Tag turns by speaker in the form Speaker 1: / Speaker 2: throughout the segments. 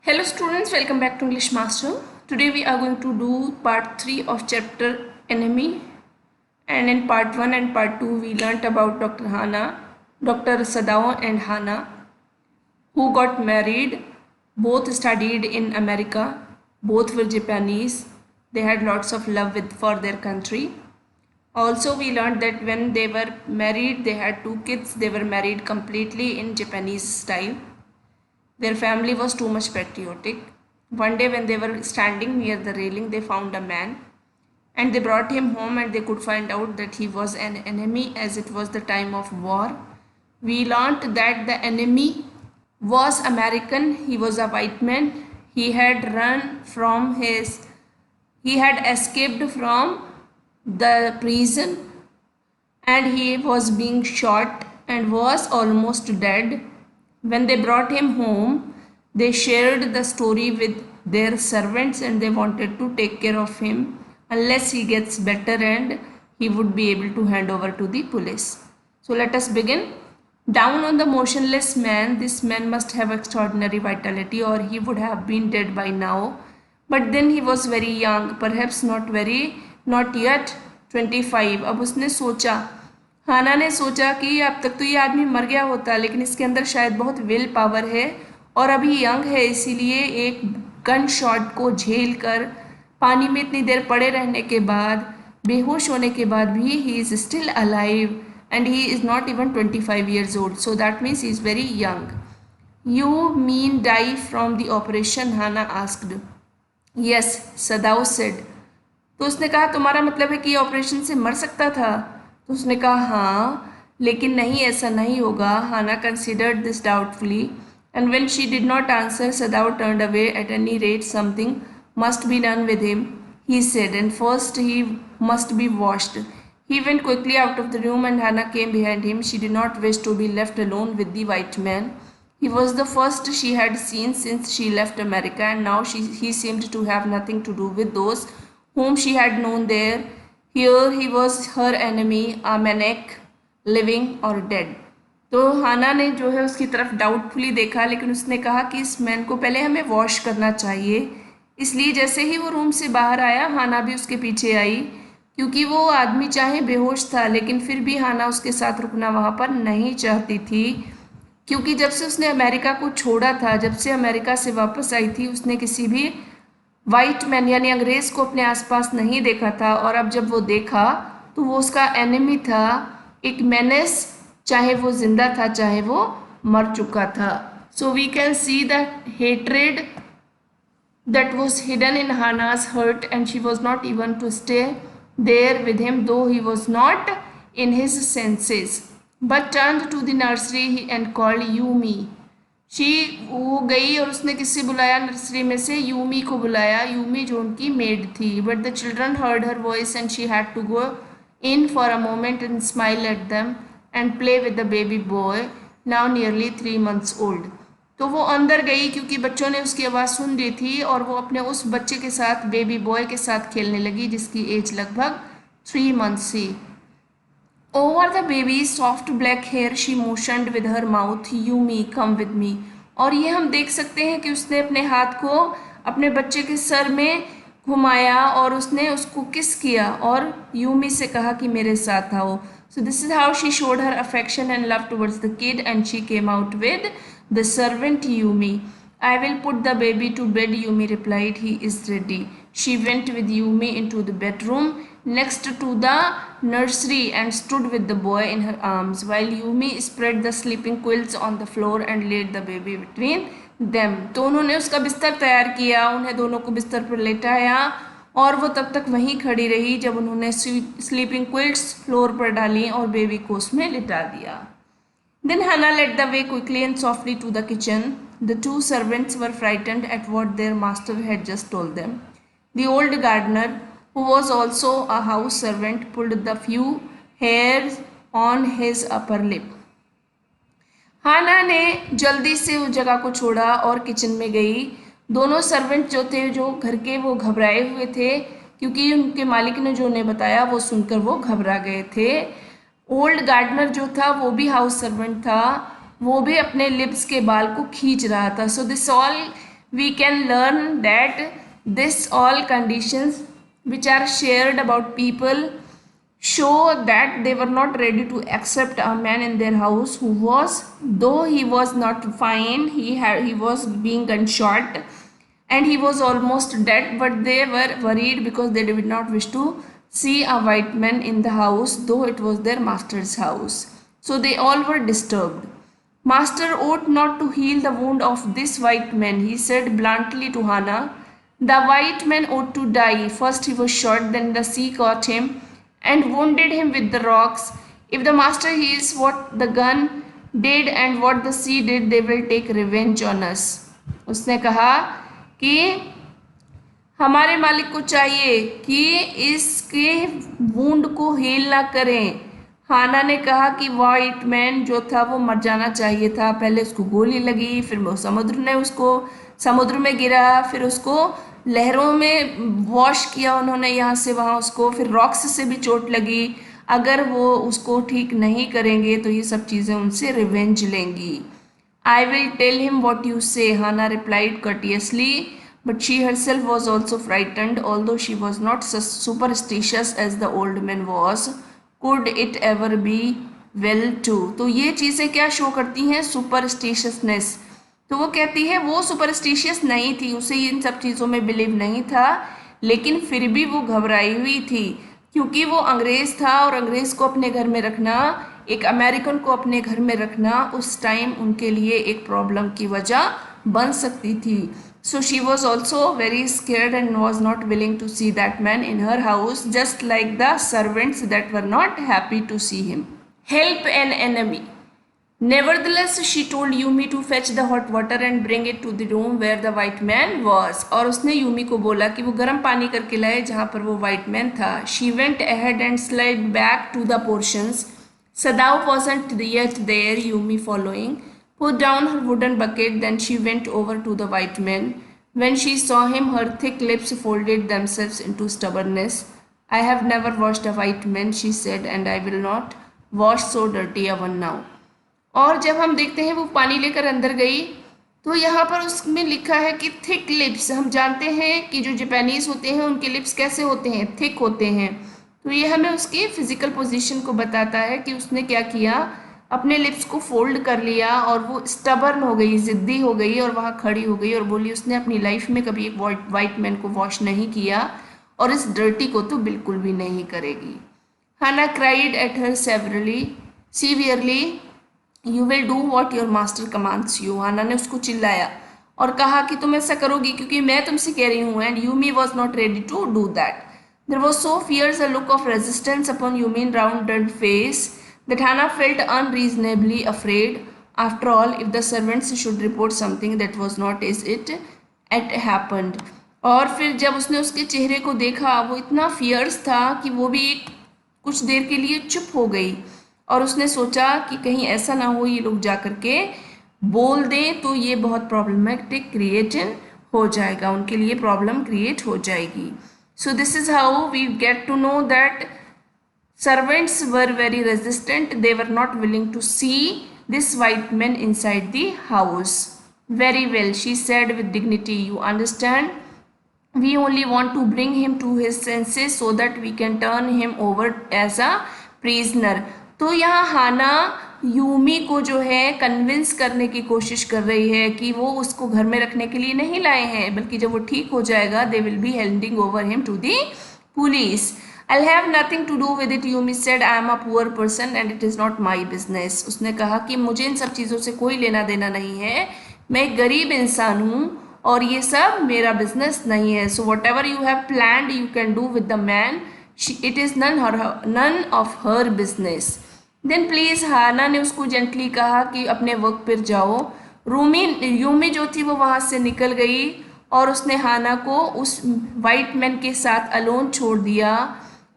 Speaker 1: Hello students, welcome back to English Master. Today we are going to do part 3 of chapter Enemy, and in part 1 and part 2 we learnt about Dr. Sadao and Hana, who got married. Both studied in America, both were Japanese. They had lots of love for their country. Also we learned that when they were married they had 2 kids. They were married completely in Japanese style. Their family was too much patriotic. One day when they were standing near the railing, they found a man and they brought him home, and they could find out that he was an enemy as it was the time of war. We learnt that the enemy was American. He was a white man. He had he had escaped from the prison, and he was being shot and was almost dead. When they brought him home, they shared the story with their servants and they wanted to take care of him unless he gets better and he would be able to hand over to the police. So let us begin. Down on the motionless man, this man must have extraordinary vitality or he would have been dead by now. But then he was very young, perhaps not yet 25. अब उसने सोचा, हाना ने सोचा कि अब तक तो ये आदमी मर गया होता, लेकिन इसके अंदर शायद बहुत विल पावर है और अभी यंग है, इसीलिए एक गन शॉट को झेल कर पानी में इतनी देर पड़े रहने के बाद, बेहोश होने के बाद भी he is still alive and he is not even 25 years old, so that means he is very young. You mean die from the operation? Hana asked. Yes, Sadao said. तो उसने कहा तुम्हारा मतलब है कि ये ऑपरेशन से मर सकता था? तो उसने कहा हाँ, लेकिन नहीं, ऐसा नहीं होगा. Hana considered this doubtfully, and when she did not answer, Sadao turned away. At any rate something must be done with him, he said, and first he must be washed. He went quickly out of the room and Hannah came behind him. She did not wish to be left alone with the white man. He was the first she had seen since she left America, and now he seemed to have nothing to do with those whom she had known there. Here he was her enemy, a maniac, living or dead. तो हाना ने जो है उसकी तरफ doubtfully देखा, लेकिन उसने कहा कि इस मैन को पहले हमें वॉश करना चाहिए. इसलिए जैसे ही वो रूम से बाहर आया, हाना भी उसके पीछे आई, क्योंकि वो आदमी चाहे बेहोश था लेकिन फिर भी हाना उसके साथ रुकना वहाँ पर नहीं चाहती थी, क्योंकि जब से उसने अमेरिका को छोड़ा था, जब से अमेरिका से वापस आई थी, उसने किसी भी वाइट मैन यानी अंग्रेज़ को अपने आसपास नहीं देखा था. और अब जब वो देखा तो वो उसका एनिमी था, एक मेनेस, चाहे वो जिंदा था चाहे वो मर चुका था. So we can see the hatred that was hidden in Hannah's heart, and she was not even to stay there with him, though he was not in his senses, but turned to the nursery and called Yumi. वो गई और उसने किससे बुलाया? Nursery में से Yumi को बुलाया, यूमी जो उनकी मेड थी. But the children heard her voice and she had to go in for a moment and smile at them and play with the baby boy, now nearly 3 months old. तो वो अंदर गई क्योंकि बच्चों ने उसकी आवाज़ सुन ली थी, और वो अपने उस बच्चे के साथ, बेबी बॉय के साथ खेलने लगी जिसकी एज लगभग 3 months थी. Over the baby soft black hair she motioned with her mouth, you me come with me. और ये हम देख सकते हैं कि उसने अपने हाथ को अपने बच्चे के सर में घुमाया और उसने उसको किस किया और यूमी से कहा कि मेरे साथ आओ. So this is how she showed her affection and love towards the kid, and she came out with the servant Yumi. I will put the baby to bed, Yumi replied. He is ready. She went with Yumi into the bedroom next to the nursery and stood with the boy in her arms, while Yumi spread the sleeping quilts on the floor and laid the baby between them. तो उन्होंने उसका बिस्तर तैयार किया, उन्हें दोनों को बिस्तर पर लेटाया और वो तब तक वहीं खड़ी रही जब उन्होंने स्लीपिंग क्विल्ट्स फ्लोर पर डाली और बेबी को उसमें लिटा दिया. Then Hannah led the way quickly and softly to the kitchen. The 2 servants were frightened at what their master had just told them. The old gardener, who was also a house servant, pulled the few hairs on his upper lip. हाना ने जल्दी से उस जगह को छोड़ा और kitchen में गई. दोनों सर्वेंट जो थे, जो घर के, वो घबराए हुए थे क्योंकि उनके मालिक ने जो उन्हें बताया वो सुनकर वो घबरा गए थे. ओल्ड गार्डनर जो था वो भी हाउस सर्वेंट था, वो भी अपने लिप्स के बाल को खींच रहा था. So this all we can learn that this all conditions which are shared about people show that they were not ready to accept a man in their house who was, though he was not fine, he was being gunshot and he was almost dead, but they were worried because they did not wish to see a white man in the house, though it was their master's house. So they all were disturbed. Master ought not to heal the wound of this white man, he said bluntly to Hannah. The white man ought to die. First he was shot, then the sea caught him and wounded him with the rocks. If the master heals what the gun did and what the sea did, they will take revenge on us. उसने कहा कि हमारे मालिक को चाहिए कि इसके wound को हील ना करें। हाना ने कहा कि वाइट मैन जो था वो मर जाना चाहिए था, पहले उसको गोली लगी, फिर वो समुद्र में गिरा, फिर उसको लहरों में वॉश किया उन्होंने यहाँ से वहाँ उसको, फिर रॉक्स से भी चोट लगी। अगर वो उसको ठीक नहीं करेंगे तो ये सब चीज़ें उनसे रिवेंज लेंगी। I will tell him what you say, Hannah replied courteously, but she herself was also frightened, although she was not so superstitious as the old man was. Could it ever be well too? तो ये चीज़ें क्या show करती हैं? सुपरस्टिशियसनेस। तो वो कहती है वो सुपरस्टिशियस नहीं थी, उसे इन सब चीज़ों में बिलीव नहीं था, लेकिन फिर भी वो घबराई हुई थी क्योंकि वो अंग्रेज़ था और अंग्रेज़ को अपने घर में रखना, एक अमेरिकन को अपने घर में रखना उस टाइम उनके लिए एक प्रॉब्लम की वजह बन सकती थी। So she was also very scared and was not willing to see that man in her house, just like the servants that were not happy to see him. Help an enemy. Nevertheless, she told Yumi to fetch the hot water and bring it to the room where the white man was. और उसने Yumi को बोला कि वो गर्म पानी करके लाए जहाँ पर वो white man था। She went ahead and slid back to the portions. Sadao wasn't yet there, Yumi following, put down her wooden bucket, then she went over to the white man. When she saw him, her thick lips folded themselves into stubbornness. I have never washed a white man, she said, and I will not wash so dirty a one now. और जब हम देखते हैं वो पानी लेकर अंदर गई तो यहाँ पर उसमें लिखा है कि थिक लिप्स। हम जानते हैं कि जो जापानीज़ होते हैं उनके लिप्स कैसे होते हैं? थिक होते हैं। तो ये हमें उसकी फिजिकल पोजीशन को बताता है कि उसने क्या किया, अपने लिप्स को फोल्ड कर लिया और वो स्टबर्न हो गई, ज़िद्दी हो गई और वहाँ खड़ी हो गई और बोली उसने अपनी लाइफ में कभी एक वाइट मैन को वॉश नहीं किया और इस डर्टी को तो बिल्कुल भी नहीं करेगी। Hana cried at her severely, you will do what your master commands you. Hana ने उसको चिल्लाया और कहा कि तुम ऐसा करोगी क्योंकि मैं तुमसे कह रही हूँ। And Yumi was not ready to do that. There was so fierce a look of resistance upon Yumi's rounded face that Hana felt unreasonably afraid. After all, if the servants should report something that was not is it at happened. और फिर जब उसने उसके चेहरे को देखा वो इतना फियर्स था कि वो भी कुछ देर के लिए चुप हो गई और उसने सोचा कि कहीं ऐसा ना हो ये लोग जा कर के बोल दें तो ये बहुत प्रॉब्लमेटिक क्रिएट हो जाएगा, उनके लिए प्रॉब्लम क्रिएट हो जाएगी। So this is how we get to know that servants were very resistant, they were not willing to see this white man inside the house. Very well, she said with dignity, you understand, we only want to bring him to his senses so that we can turn him over as a prisoner। तो यहाँ हाना Yumi को जो है convince करने की कोशिश कर रही है कि वो उसको घर में रखने के लिए नहीं लाए हैं, बल्कि जब वो ठीक हो जाएगा they will be handing over him to the police. I'll have nothing to do with it, Yumi said. I am a poor person and it is not my business। उसने कहा कि मुझे इन सब चीज़ों से कोई लेना देना नहीं है, मैं एक गरीब इंसान हूँ और ये सब मेरा बिजनेस नहीं है। So whatever you have planned you can do with the man, it is none of her business. Then please, Hana ने उसको जेंटली कहा कि अपने वर्क पर जाओ। यूमी जो थी वो वहाँ से निकल गई और उसने हाना को उस वाइट मैन के साथ अलोन छोड़ दिया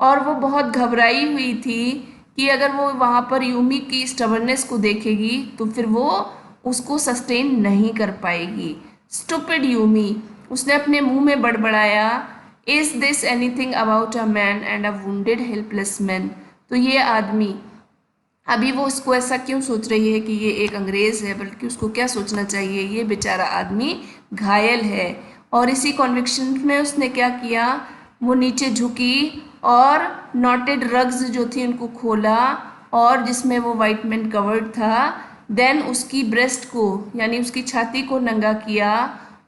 Speaker 1: और वो बहुत घबराई हुई थी कि अगर वो वहाँ पर यूमी की स्टबर्नेस को देखेगी तो फिर वो उसको सस्टेन नहीं कर पाएगी। स्टूपिड यूमी, उसने अपने मुंह में बड़बड़ाया, is this anything about a man and a wounded helpless man. तो ये आदमी अभी वो उसको ऐसा क्यों सोच रही है कि ये एक अंग्रेज है, बल्कि उसको क्या सोचना चाहिए, ये बेचारा आदमी घायल है। और इसी कॉन्विक्शन में उसने क्या किया, वो नीचे झुकी और नॉटेड रग्स जो थी उनको खोला, और जिसमें वो वाइट मैन कवर्ड था, देन उसकी ब्रेस्ट को यानी उसकी छाती को नंगा किया,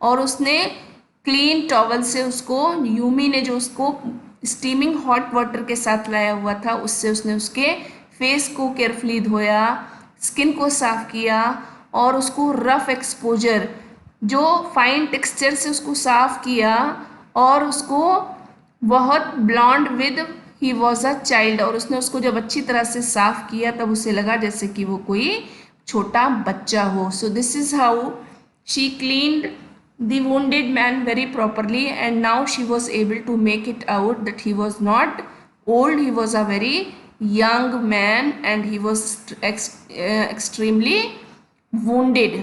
Speaker 1: और उसने क्लीन टॉवल से उसको, यूमी ने जो उसको स्टीमिंग हॉट वाटर के साथ लाया हुआ था उससे उसने उसके फेस को केयरफुली धोया, स्किन को साफ किया, और उसको रफ एक्सपोजर जो फाइन टेक्सचर से उसको साफ किया, और उसको बहुत blond with he was a child, और उसने उसको जब अच्छी तरह से साफ किया तब उसे लगा जैसे कि वो कोई छोटा बच्चा हो। सो this is how she cleaned the wounded man very properly, and now she was able to make it out that he was not old, he was a very young man, and he was extremely wounded.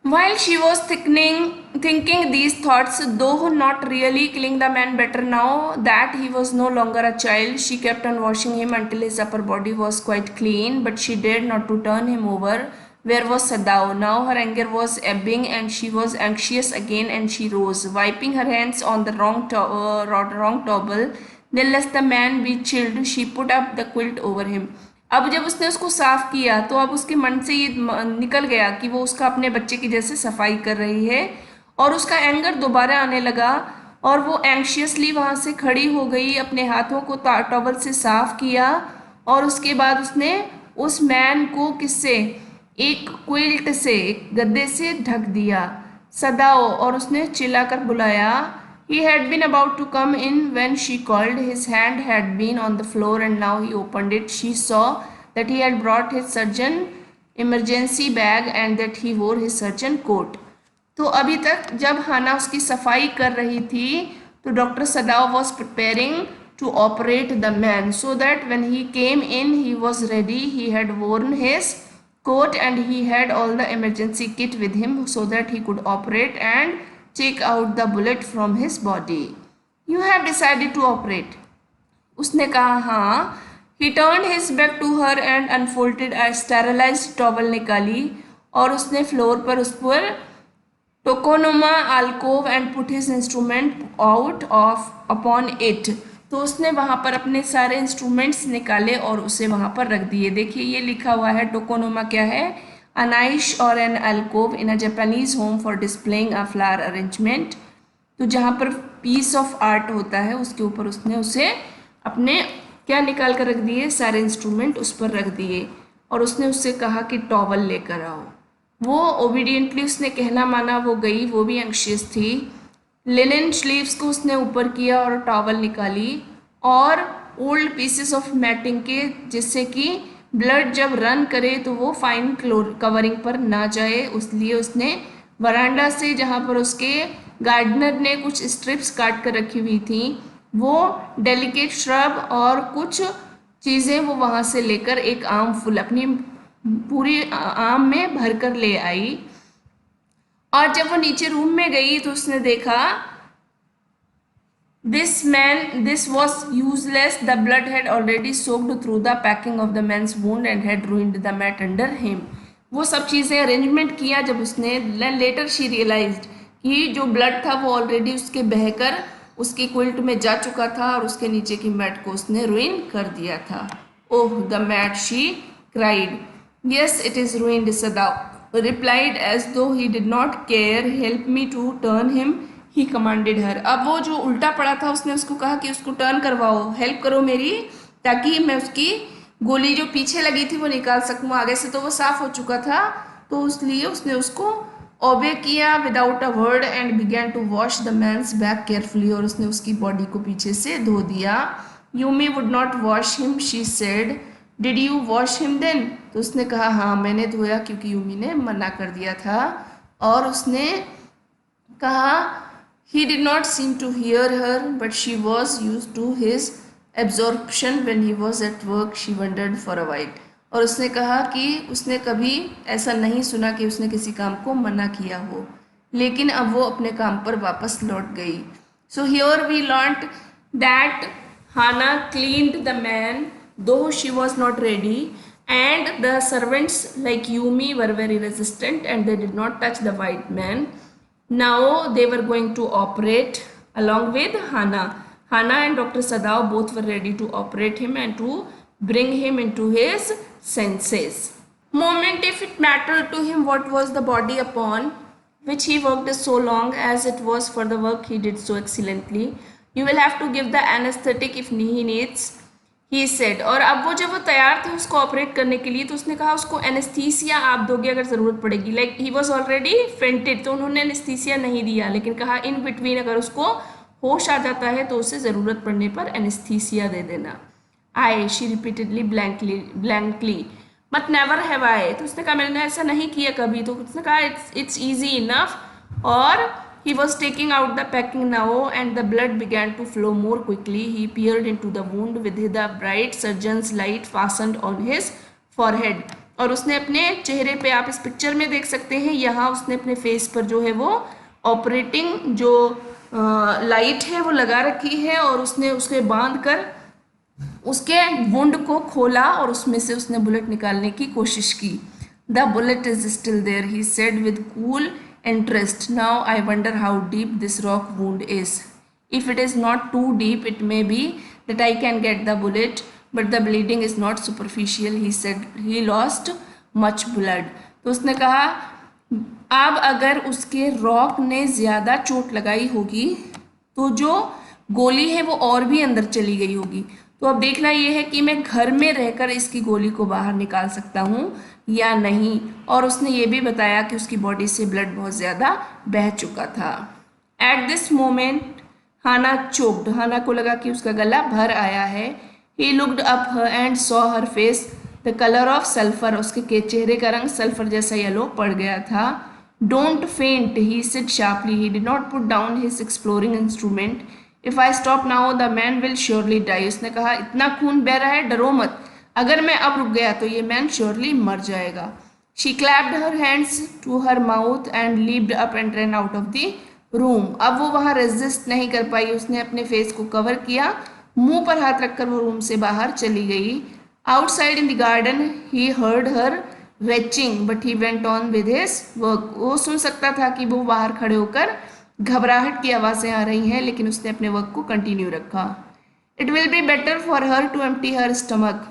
Speaker 1: While she was thinking these thoughts, though not really killing the man, better now that he was no longer a child, she kept on washing him until his upper body was quite clean, but she dared not to turn him over. Where was Sadao? Now her anger was ebbing and she was anxious again, and she rose, wiping her hands on the wrong towel. Then lest the man be chilled, she put up the quilt over him. अब जब उसने उसको साफ किया तो अब उसके मन से ये निकल गया कि वो उसका अपने बच्चे की जैसे सफाई कर रही है, और उसका एंगर दोबारा आने लगा, और वो एंशियसली वहाँ से खड़ी हो गई, अपने हाथों को टॉवल से साफ किया, और उसके बाद उसने उस मैन को किससे, एक क्विल्ट से, एक गद्दे से ढक दिया। सदाओ, और उसने चिल्लाकर बुलाया। He had been about to come in when she called. His hand had been on the floor and now he opened it. She saw that he had brought his surgeon emergency bag and that he wore his surgeon coat. तो अभी तक जब हाना उसकी सफाई कर रही थी तो doctor Sadao was preparing to operate the man, so that when he came in he was ready, he had worn his coat and he had all the emergency kit with him so that he could operate and take out the bullet from his body. You have decided to operate. उसने कहा हाँ। He turned his back to her and unfolded a sterilized towel निकाली, और उसने floor पर उस पर tokonoma alcove and put his instrument out of upon it. तो उसने वहाँ पर अपने सारे इंस्ट्रूमेंट्स निकाले और उसे वहाँ पर रख दिए। देखिए ये लिखा हुआ है टोकोनोमा क्या है, a niche or an alcove in a Japanese home for displaying a flower arrangement. तो जहाँ पर पीस ऑफ आर्ट होता है उसके ऊपर उसने उसे अपने क्या निकाल कर रख दिए, सारे इंस्ट्रूमेंट उस पर रख दिए, और उसने उससे कहा कि टॉवल लेकर आओ। वो ओबीडियंटली उसने कहना माना, वो गई, वो भी एंग्शियस थी। लिनन स्लीव्स को उसने ऊपर किया और टॉवल निकाली, और ओल्ड पीसेस ऑफ मैटिंग के, जिससे कि ब्लड जब रन करे तो वो फाइन कवरिंग पर ना जाए, इसलिए उसने वरांडा से, जहाँ पर उसके गार्डनर ने कुछ स्ट्रिप्स काट कर रखी हुई थी, वो डेलिकेट श्रब और कुछ चीज़ें वो वहाँ से लेकर एक आम फुल अपनी पूरी आम में भर कर ले आई। और जब वो नीचे रूम में गई तो उसने देखा this was useless. The blood had already soaked through the packing of the man's wound and had ruined the mat under him. वो सब चीज़ें अरेंजमेंट किया जब उसने, लेटर शी रियलाइज्ड कि जो ब्लड था वो ऑलरेडी उसके बहकर उसकी क्विल्ट में जा चुका था और उसके नीचे की मैट को उसने रुइन कर दिया था। Oh the mat, she cried. Yes it is ruined, Sadao replied as though he did not care. Help me to turn him, he commanded her. अब वो जो उल्टा पड़ा था उसने उसको कहा कि उसको टर्न करवाओ, हेल्प करो मेरी, ताकि मैं उसकी गोली जो पीछे लगी थी वो निकाल सकूँ, आगे से तो वो साफ हो चुका था, तो इसलिए उसने उसको ओबे किया without a word and began to wash the man's back carefully, और उसने उसकी बॉडी को पीछे से धो दिया। Yumi would not wash him, she said. Did you wash him then? तो उसने कहा हाँ मैंने धोया, क्योंकि यूमी ने मना कर दिया था। और उसने कहा he did not seem to hear her, but she was used to his absorption when he was at work. She wondered for a while. और उसने कहा कि उसने कभी ऐसा नहीं सुना कि उसने किसी काम को मना किया हो, लेकिन अब वो अपने काम पर वापस लौट गई। So here we learnt that Hannah cleaned the man though she was not ready, and the servants like Yumi were very resistant and they did not touch the white man. Now they were going to operate along with Hannah. Hannah and Dr. Sadao both were ready to operate him and to bring him into his senses. Moment if it mattered to him what was the body upon which he worked so long, as it was for the work he did so excellently. You will have to give the anesthetic if he needs, he said. और अब वो जब वो तैयार थे उसको operate करने के लिए तो उसने कहा उसको एनेस्थीसिया आप दोगे अगर ज़रूरत पड़ेगी. Like he was already fainted, तो उन्होंने एनेस्थीसिया नहीं दिया, लेकिन कहा इन बिटवीन अगर उसको होश आ जाता है तो उसे ज़रूरत पड़ने पर एनेस्थीसिया दे देना. I she repeatedly blankly but never have I. तो उसने कहा मैंने ऐसा नहीं किया कभी. तो उसने कहा इट्स ईजी इनफ. और he was taking out the packing now and the blood began to flow more quickly. He peered into the wound with the bright surgeon's light fastened on his forehead. और उसने अपने चेहरे पे, आप इस picture में देख सकते हैं, यहाँ उसने अपने फेस पर जो है वो ऑपरेटिंग जो लाइट है वो लगा रखी है और उसने उसके बांध कर उसके वुंड को खोला और उसमें से उसने बुलेट निकालने की कोशिश की. The bullet is still there, he said with cool interest. Now I wonder how deep this rock wound is. If it is not too deep, it may be that I can get the bullet, but the bleeding is not superficial. He said he lost much blood. तो उसने कहा अब अगर उसके rock ने ज़्यादा चोट लगाई होगी तो जो गोली है वो और भी अंदर चली गई होगी. तो अब देखना ये है कि मैं घर में रहकर इसकी गोली को बाहर निकाल सकता हूँ या नहीं. और उसने ये भी बताया कि उसकी बॉडी से ब्लड बहुत ज़्यादा बह चुका था. At this moment Hana choked. Hana को लगा कि उसका गला भर आया है. He looked up her and saw her face the colour of sulphur. उसके चेहरे का रंग सल्फर जैसा येलो पड़ गया था. Don't faint, he said sharply. He did not put down his exploring instrument. If I stop now the man will surely die. उसने कहा इतना खून बह रहा है, डरो मत, अगर मैं अब रुक गया तो ये मैन श्योरली मर जाएगा. She clapped her hands to her mouth and leaped up and run out of the room. अब वो वहाँ रेजिस्ट नहीं कर पाई, उसने अपने फेस को कवर किया, मुंह पर हाथ रखकर वो रूम से बाहर चली गई. Outside in the garden he heard her reaching but he went on with his work. वो सुन सकता था कि वो बाहर खड़े होकर घबराहट की आवाज़ें आ रही हैं, लेकिन उसने अपने वर्क को कंटिन्यू रखा. It will be better for her to empty her stomach.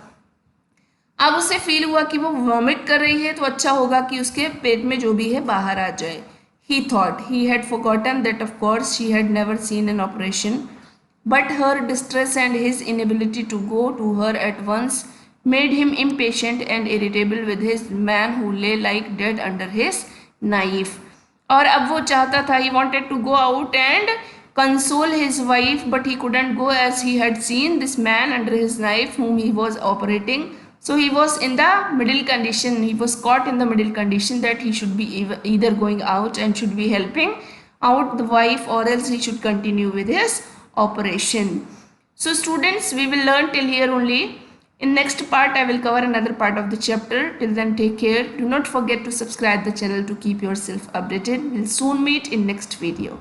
Speaker 1: अब उसे फील हुआ कि वो वॉमिट कर रही है तो अच्छा होगा कि उसके पेट में जो भी है बाहर आ जाए. He thought. He had forgotten that of course she had never seen an operation, but her distress and his inability to go to her at once made him impatient and irritable with his man who lay like dead under his knife. और अब वो चाहता था, he wanted to go out and console his wife, but he couldn't go as he had seen this man under his knife whom he was operating. So he was in the middle condition. He was caught in the middle condition that he should be either going out and should be helping out the wife, or else he should continue with his operation. So students, we will learn till here only. In next part, I will cover another part of the chapter. Till then, take care. Do not forget to subscribe the channel to keep yourself updated. We'll soon meet in next video.